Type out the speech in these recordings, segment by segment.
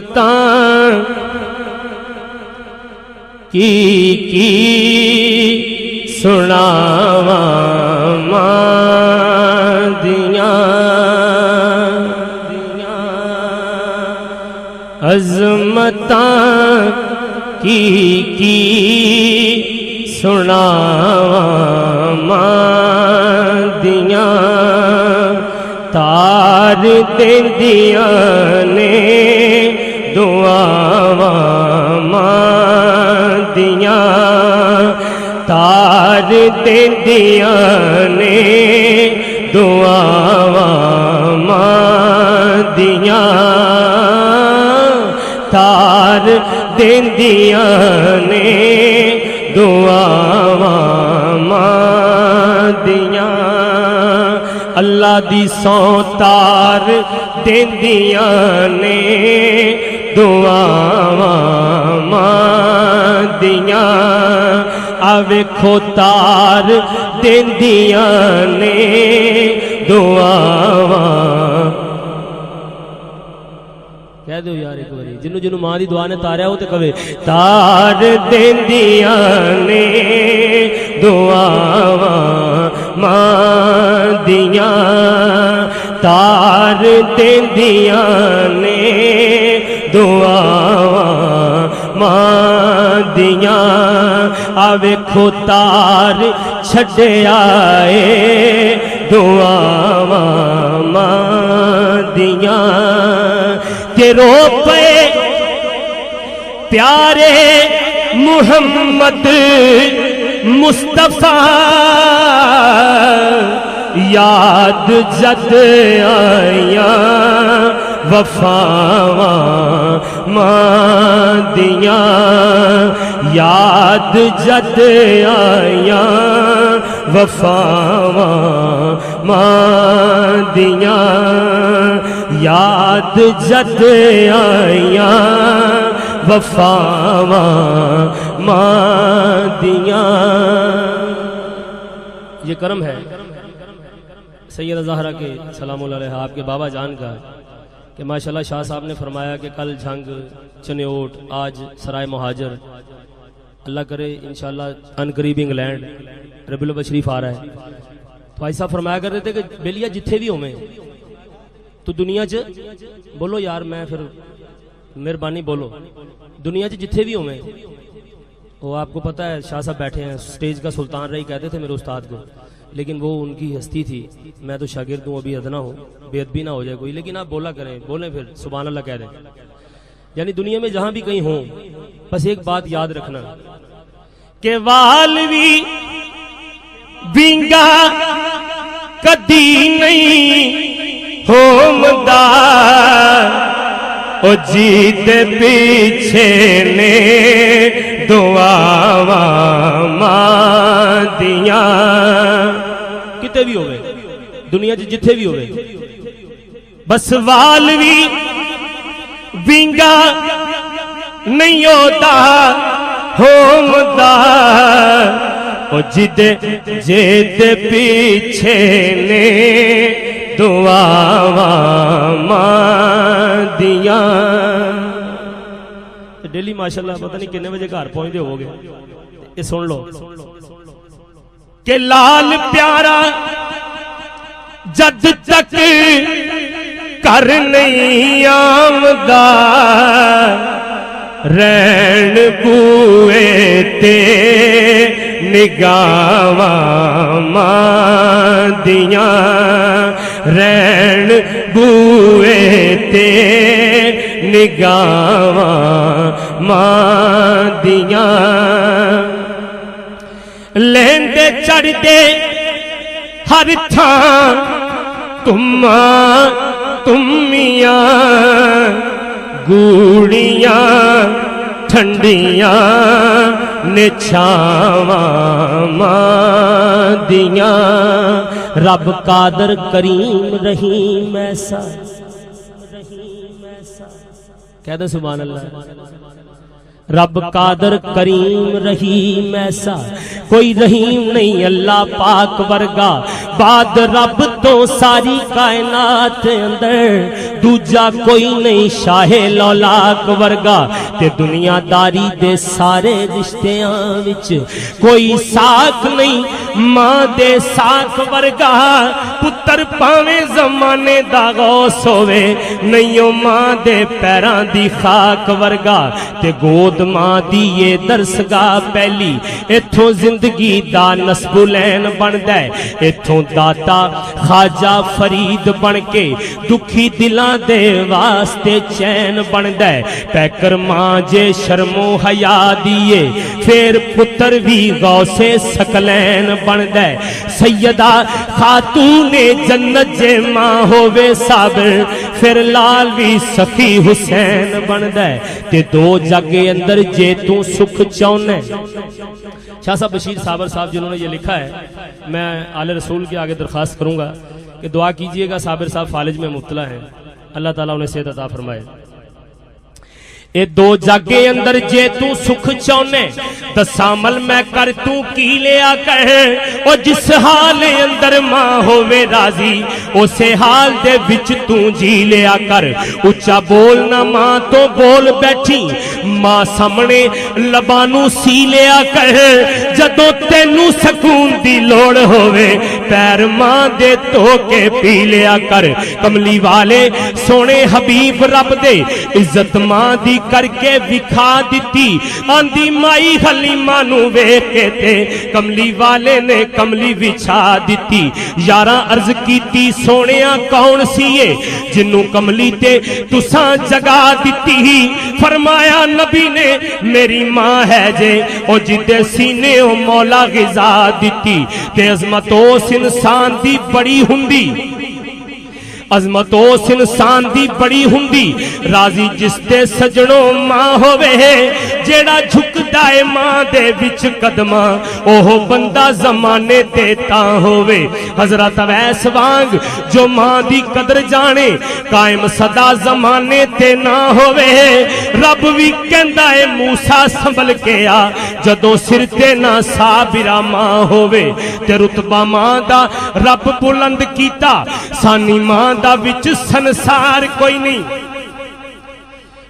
عظمتاں کی سناواں ماں دیاں عظمتاں کی سناواں ماں دیاں تار دیندیاں نے دعاواں ماں دیاں تار دیندیاں نے دعاواں ماں دیاں تار دیندیاں نے دعاواں ماں دیاں اللہ دی سو تار دیندیاں نے دعاواں ماں دیاں آویکھو تار دیندیاں نے دعاواں کہہ دو یار ایک باری جنوں جنوں ماں دی دعا نے تاریا ہو تے کہے تار دیندیاں نے دعاواں ماں دیاں تار دیندیاں نے دعاواں ماں دیاں آویکھو تار چھڈیا اے دعاواں ماں دیاں کہ رو پے پیارے محمد مصطفیٰ یاد جد آیاں وفاواں ماں دیاں یاد جد آیاں وفاواں ماں دیاں یاد جد آیاں وفاواں ماں دیاں یہ کرم ہے سیدہ زہرا کے سلام اللہ علیہ آپ کے بابا جان کا کہ ماشاءاللہ شاہ صاحب نے فرمایا کہ کل جھنگ چنیوٹ آج سرائے مہاجر اللہ کرے انشاءاللہ ان قریب انگلینڈ ربیع الاول شریف آ رہا ہے تو بھائی صاحب فرمایا کرتے تھے کہ بیلیا جتھے بھی ہوئے تو دنیا چ بولو یار میں پھر مہربانی بولو دنیا چ جتھے بھی ہوئے وہ آپ کو پتہ ہے شاہ صاحب بیٹھے ہیں سٹیج کا سلطان رہی کہتے تھے میرے استاد کو لیکن وہ ان کی ہستی تھی میں تو شاگرد ہوں ابھی ادنا ہوں بے ادبی نہ ہو جائے کوئی لیکن آپ بولا کریں بولیں پھر سبحان اللہ کہہ دیں یعنی دنیا میں جہاں بھی کہیں ہوں بس ایک بات یاد رکھنا کہ والوی بینگا کدی نہیں ہومدا او جیت پیچھے نے دعاواں ماں دیاں کتے بھی ہوئے دنیا جتھے بھی ہوئے بس والوی بینگا نہیں ہوتا ہومدا او جد جیت پیچھے نے دعاواں ماں دیاں ڈیلی ماشاءاللہ پتہ نہیں کنے بجے گھر پہنچ دے ہو گے یہ سن لو کہ لال پیارا جد تک کر نہیں آمدا رین بوئے تے نگاواں ماں دیاں رین بوئے تے نگاواں ماں دیاں لیندے چڑھ دے ہر تھاں تماں تمیاں گوڑیاں ٹھنڈیاں نچھاواں ماں دیاں رب قادر کریم رحیم ایسا کہہ دو سبحان اللہ رب قادر کریم رحیم ایسا کوئی رحیم نہیں اللہ پاک ورگا بعد رب تو ساری کائنات اندر دوجا کوئی نہیں شاہ لولاک ورگا تے دنیا داری دے سارے رشتیاں وچ کوئی ساکھ نہیں ماں دے ساکھ ورگا پتر پاویں زمانے دا غوث ہووے نہیں ماں دے پیران دی خاک ورگا تے گود ماں دی یہ درسگاہ پہلی ایتھوں زندگی دا نسب لین بندا ہے ایتھوں داتا خواجہ فرید بن کے دکھی دلاں دے واسطے چین بندا ہے پیکر ماں جے شرم و حیا دیے پھر پتر بھی غوث ثقلین بندا ہے سیدہ خاتون جنت جے ماں ہووے صابر پھر لال بھی سخی حسین بندا ہے تے دو جگے اندر جے تو سکھ چاہنے شاہ صاحب بشیر صابر صاحب جنہوں نے یہ لکھا ہے میں آل رسول کے آگے درخواست کروں گا کہ دعا کیجئے گا صابر صاحب فالج میں مبتلا ہیں اللہ تعالیٰ انہیں صحت عطا فرمائے اے دو جاگے اندر جے تو سکھ چونے دسامل میں کر تو کی لیا کہے او جس حال اندر ماں ہووے راضی اسے حال دے وچ تو جی لیا کر اچھا بولنا ماں تو بول بیٹھی ماں سامنے لبانو سی لیا کہے جدو تینو سکون دی لوڑ ہووے پیر ماں دے تو کے پی لیا کر کملی والے سونے حبیب رب دے عزت ماں دی کر کے وکھا دیتی آندی مائی حلیمہ نو ویکھے تے کملی والے نے کملی وچھا دیتی یاراں عرض کیتی سونیاں کون سیے جنوں کملی تے تساں جگا دیتی فرمایا نبی نے میری ماں ہے جے او جدے سینے او مولا غذا دیتی تے عظمت اس انسان دی بڑی ہوندی عظمت اس انسان دی بڑی ہوندی راضی جس تے سجنوں ماں ہووے جیڑا جھکدا اے ماں دے وچ قدماں اوہ بندہ زمانے تے تاں ہووے حضرت اویس وانگ جو ماں دی قدر جانے قائم صدا زمانے تے نہ ہووے رب وی کہندا اے موسیٰ سنبھل کے آ جدوں سر تے نہ صابرہ ماں ہووے تے رتبہ ماں دا رب بلند کیتا سانی ماں دا وچ سنسار کوئی نہیں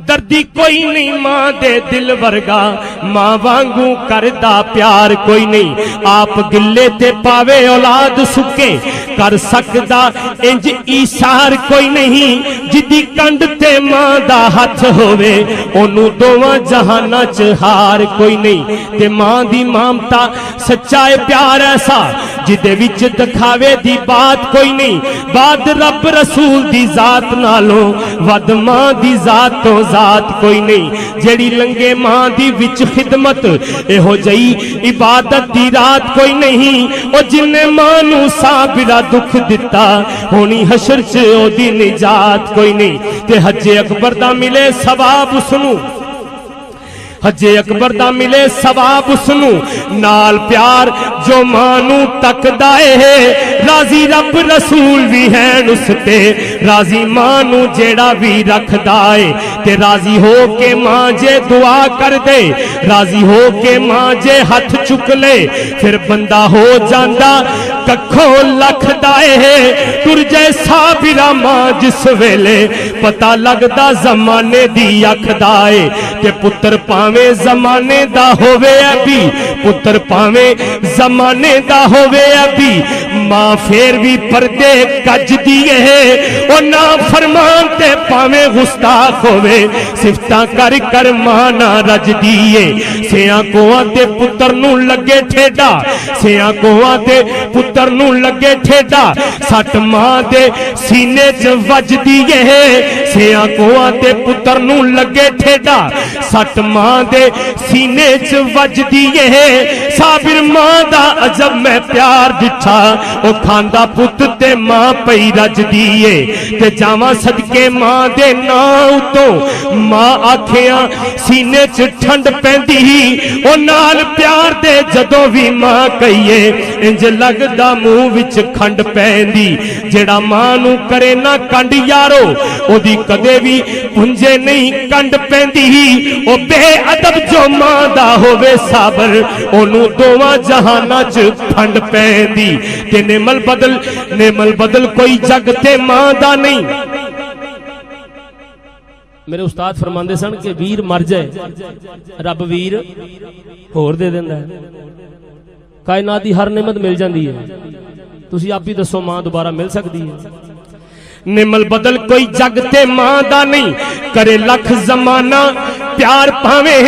دردی کوئی نہیں ماں دے دل ورگا ماں وانگوں کردہ پیار کوئی نہیں آپ گلے تے پاوے اولاد سکے کر سکدا انج ایسار کوئی نہیں جدی کنڈ تے ماں دا ہاتھ ہووے انہوں دوواں جہانہ چہار کوئی نہیں تے ماں دی مامتا سچائے پیار ایسا جدے وچ دکھاوے دی بات کوئی نہیں بعد رب رسول دی ذات نالوں ود ماں دی ذات تو ذات کوئی نہیں جیڑی لنگے ماں دی وچ خدمت اے ہو جئی عبادت دی رات کوئی نہیں او جن ماں نو صابرہ دکھ دتا ہونی حشر چ او دی نجات کوئی نہیں تے حج اکبر دا ملے ثواب اسنو حج اکبر دا ملے ثواب اسنو نال پیار جو مانو تک دائے ہے راضی رب رسول بھی ہیں اس تے راضی مانو جیڑا بھی رکھ دائے تے راضی ہو کے ماں جے دعا کر دے راضی ہو کے ماں جے ہاتھ چک لے پھر بندہ ہو جاندہ ککھوں لکھ دائے ہے تر جے صابرہ ماں جس ویلے پتہ لگدا زمانے دی اکھ دائے تے پتر پاویں زمانے دا ہووے ابھی پتر پاویں زمانے دا ہووے ابھی ماں پھر بھی پردے کج دیئے ہے اور نا فرمان تے پاویں گستاخ ہووے صفتاں کر کر ماں نہ رج دیئے سیاں کو آتے پتر نو لگے ٹھیڈا سیاں کو آتے پتر نو لگے ٹھیڈا سٹ ماں دے سینے چ وج دیئے ہے سیاں کو آتے پتر نو لگے ٹھیڈا سٹ ماں دے سینے چ وج دیئے ہے صابر ماں دا عجب میں پیار دٹھا او کھاندا پت تے ماں پئی رج دیئے تے جاواں صدقے ماں دے ناں تو ماں آکھیاں سینے چ ٹھنڈ پیندی او نال پیار دے جدوں بھی ماں کہیے انج لگدا منہ وچ کھنڈ پیندی جیڑا ماں نو کرے نہ کنڈ یارو او دی کدے بھی پنجے نہیں کنڈ پیندی او بے ادب جو ماں دا ہووے صابر اونوں دوواں جہاناں چ پھنڈ پیندی تے نعمل بدل کوئی جگ تے ماں دا نہیں میرے استاد فرماندے سن کہ ویر مر جائے رب ویر ہور دے دیندا ہے. کائنات دی ہر نعمت مل جاندی ہے, تسی آپ ہی دسو ماں دوبارہ مل سکتی ہے؟ نعمت بدل کوئی جگ تے ماں دا نہیں, کرے لکھ زمانہ پیار پاویں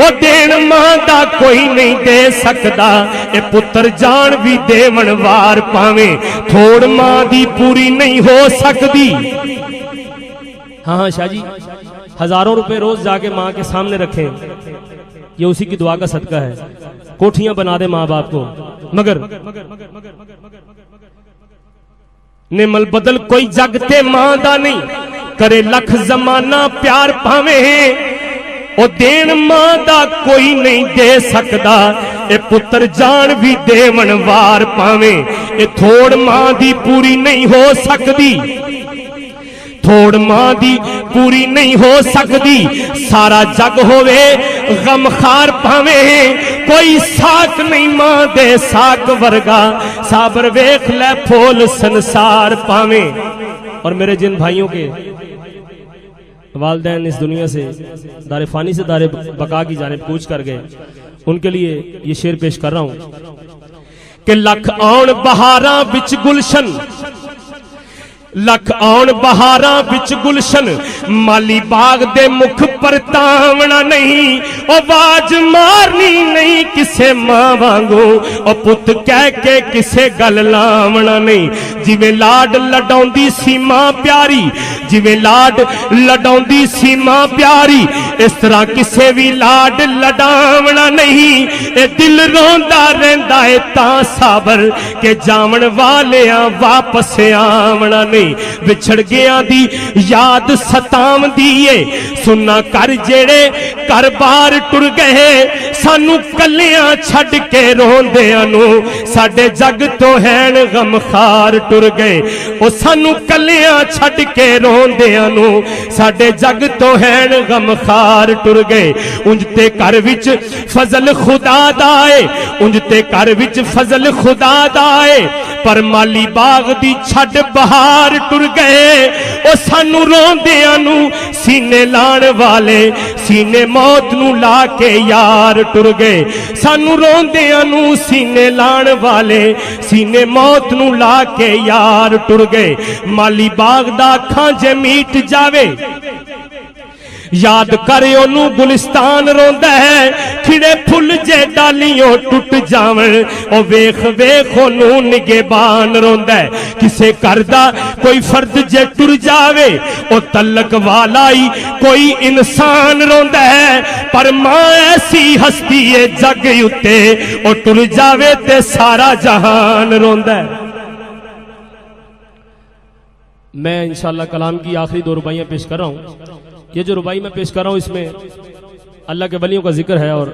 او دین ماں دا کوئی نہیں دے سکدا, اے پتر جان بھی دیون وار پاویں, تھوڑ ماں دی پوری نہیں ہو سکدی. ہاں شاہ جی, ہزاروں روپے روز جا کے ماں کے سامنے رکھیں, یہ اسی کی دعا کا صدقہ ہے. کوٹھیاں بنا دے ماں باپ کو, مگر نعمت بدل کوئی جگ تے ماں دا نہیں, کرے لکھ زمانہ پیار پاویں او دین ماں دا کوئی نہیں دے سکدا, اے پتر جان بھی دیون وار پاویں, اے تھوڑ ماں دی پوری نہیں ہو سکدی, تھوڑ ماں دی پوری نہیں ہو سکدی. سارا جگ ہووے غم خار پاویں, کوئی ساک نہیں ماں دے ساک ورگا, صابر ویکھ لے پھول سنسار پاویں. اور میرے جن بھائیوں کے والدین اس دنیا سے دار فانی سے دار بقا کی جانب کوچ کر گئے, ان کے لیے یہ شعر پیش کر رہا ہوں کہ لکھ آن بہاراں وچ گلشن, لکھ آن بہاراں وچ گلشن, مالی باغ دے مکھ پرتاونا نہیں, او واج مارنی نہیں کسے ماں وانگو, او پت کہہ کے کسے گل لاونا نہیں. جویں لاڈ لڈاؤندی سی ماں پیاری, جویں لاڈ لڈاؤندی سی ماں پیاری, اس طرح کسے بھی لاڈ لڈاونا نہیں. اے دل روندا رہندا اے تاں صابر کہ جاون والیاں واپس آونا نہیں. وچھڑ گیا دی یاد ستام دیئے, سننا کر جیڑے کر بار ٹر گئے, سانو کلیاں چھڑ کے روندیاں نو, ساڈے جگ تو ہین غم خار ٹر گئے, او سانو کلیاں چھڑ کے روندیاں نو, ساڈے جگ تو ہین غم خار ٹر گئے. انجتے کر وچ فضل خدا دائے, انجتے کر وچ فضل خدا دائے, پر مالی باغ دی چھڑ بہار ٹر گئے, او سانو روندیاں نو سینے لان والے, سینے موت نو لا کے یار ٹر گئے. سانو روندیاں نو سینے لان والے, سینے موت نو لا کے یار ٹر گئے. مالی باغ دا کھاں جے میٹ جاوے, یاد کرے انہوں گلستان روندا ہے, کھڑے پھل جے ڈالیوں ٹوٹ جاون, او ویخ ویخ انہوں نگہبان روندا ہے. کسے کردہ کوئی فرد جے ٹر جاوے, او تلک والائی کوئی انسان روندا ہے, پر ماں ایسی ہستی ہے جگ اتے, او ٹر جاوے تے سارا جہان روندا ہے. میں انشاءاللہ کلام کی آخری 2 رباعیاں پیش کر رہا ہوں. یہ جو ربائی میں پیش کر رہا ہوں اس میں اللہ کے ولیوں کا ذکر ہے اور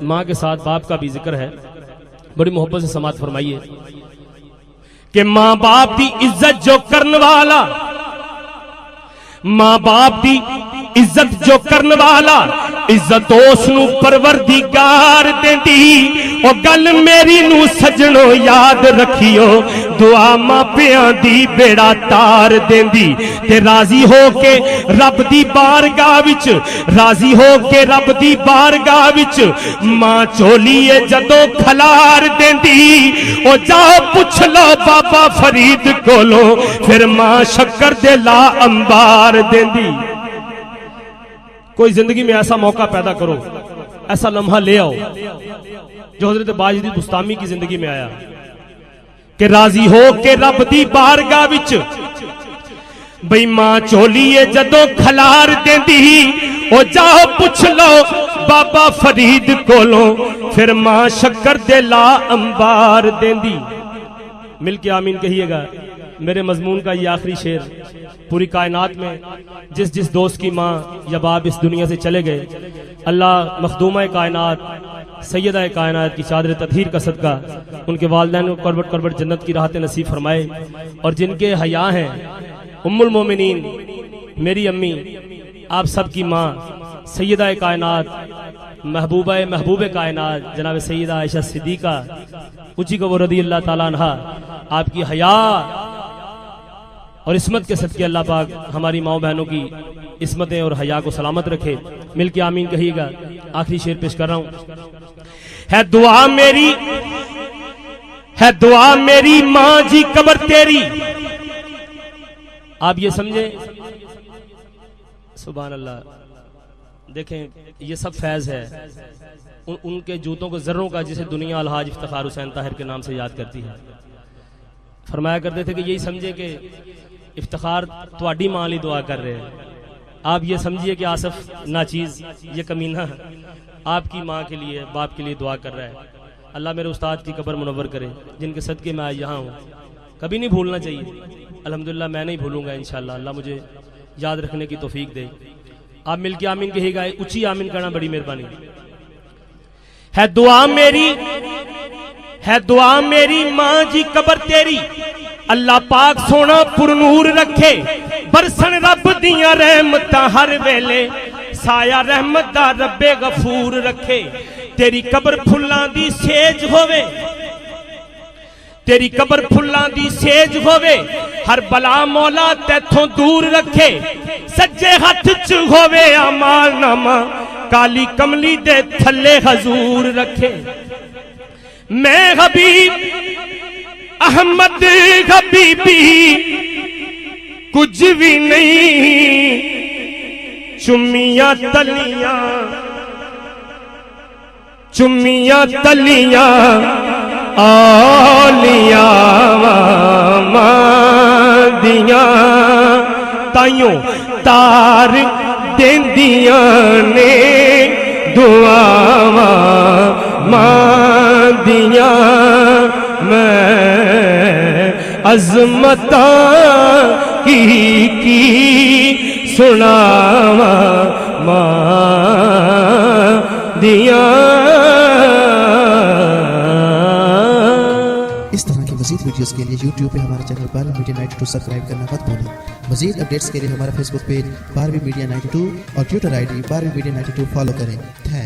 ماں کے ساتھ باپ کا بھی ذکر ہے. بڑی محبت سے سماعت فرمائیے کہ ماں باپ دی عزت جو کرن والا, ماں باپ دی عزت جو کرن والا, عزت اس نو پروردگار دیندی. او گل میری نو سجنو یاد رکھیو, دعا ماں پیاں دی بیڑا تار دیندی. تے راضی ہو کے رب دی بارگاہ وچ, راضی ہو کے رب دی بارگاہ وچ, ماں چولیے جدوں کھلار دیندی. او جاؤ پوچھ لو بابا فرید کولو, پھر ماں شکر دے لا انبار دیندی. کوئی زندگی میں ایسا موقع پیدا کرو, ایسا لمحہ لے آؤ جو حضرت باجدی بستامی کی زندگی میں آیا کہ راضی ہو کے رب دی بارگاہ وچ, بھئی ماں چولیے جدوں کھلار دیندی. او جاؤ پوچھ لو بابا فرید کولوں, پھر ماں شکر دے لا انبار دیندی. مل کے آمین کہیے گا. میرے مضمون کا یہ آخری شعر, پوری کائنات میں جس جس دوست کی ماں یا باپ اس دنیا سے چلے گئے, اللہ مخدومہ کائنات سیدہ کائنات کی چادر تطہیر کا صدقہ ان کے والدین کو کربٹ کربٹ جنت کی راحت نصیب فرمائے. اور جن کے حیا ہیں ام المومنین میری امی, آپ سب کی ماں سیدہ کائنات محبوب کائنات جناب سیدہ عائشہ صدیقہ اچھی کو رضی اللہ تعالیٰ عنہ, آپ کی حیا اور عصمت کے صدقے اللہ پاک ہماری ماں بہنوں کی عصمتیں اور حیا کو سلامت رکھے. مل کے آمین کہیے گا. آخری شعر پیش کر رہا ہوں. ہے دعا میری ماں جی قبر تیری. آپ یہ سمجھیں, سبحان اللہ, دیکھیں یہ سب فیض ہے ان کے جوتوں کو ذروں کا, جسے دنیا الحاج افتخار حسین طاہر کے نام سے یاد کرتی ہے. فرمایا کرتے تھے کہ یہی سمجھے کہ افتخار تواڈی ماں لی دعا کر رہے ہیں. آپ یہ سمجھیے کہ آصف ناچیز یہ کمینہ آپ کی ماں کے لیے, باپ کے لیے دعا کر رہا ہے. اللہ میرے استاد کی قبر منور کرے, جن کے صدقے میں آج یہاں ہوں. کبھی نہیں بھولنا چاہیے. الحمدللہ میں نہیں بھولوں گا انشاءاللہ. اللہ مجھے یاد رکھنے کی توفیق دے. آپ مل کے آمین کہے گا. اونچی آمین کرنا بڑی مہربانی. ہے دعا میری ماں جی قبر تیری, اللہ پاک سونا پر نور رکھے, برسن رب دیاں رحمتاں ہر ویلے, سایہ رحمت دا رب غفور رکھے. تیری قبر پھلاں دی سیج ہووے, تیری قبر پھلاں دی سیج ہووے, ہر بلا مولا تیتھوں دور رکھے. سجے ہاتھ چ ہووے اعمال نامہ, کالی کملی دے تھلے حضور رکھے. میں حبیب احمد حبیبی کچھ بھی نہیں, چمیاں تلیاں اولیاء مادیاں, تائیوں تار دیندیاں نے دعاواں مادیاں. میں عظمتاں کی سناواں مادیاں. اس طرح کی مزید ویڈیوز کے لیے یوٹیوب پہ ہمارے چینل بارہویں میڈیا 92 سبسکرائب کرنا مت بھولیں. مزید اپڈیٹس کے لیے ہمارا فیس بک پیج 12ویں میڈیا 92 اور ٹویٹر ID 12ویں میڈیا 92 فالو کریں. تھینکس.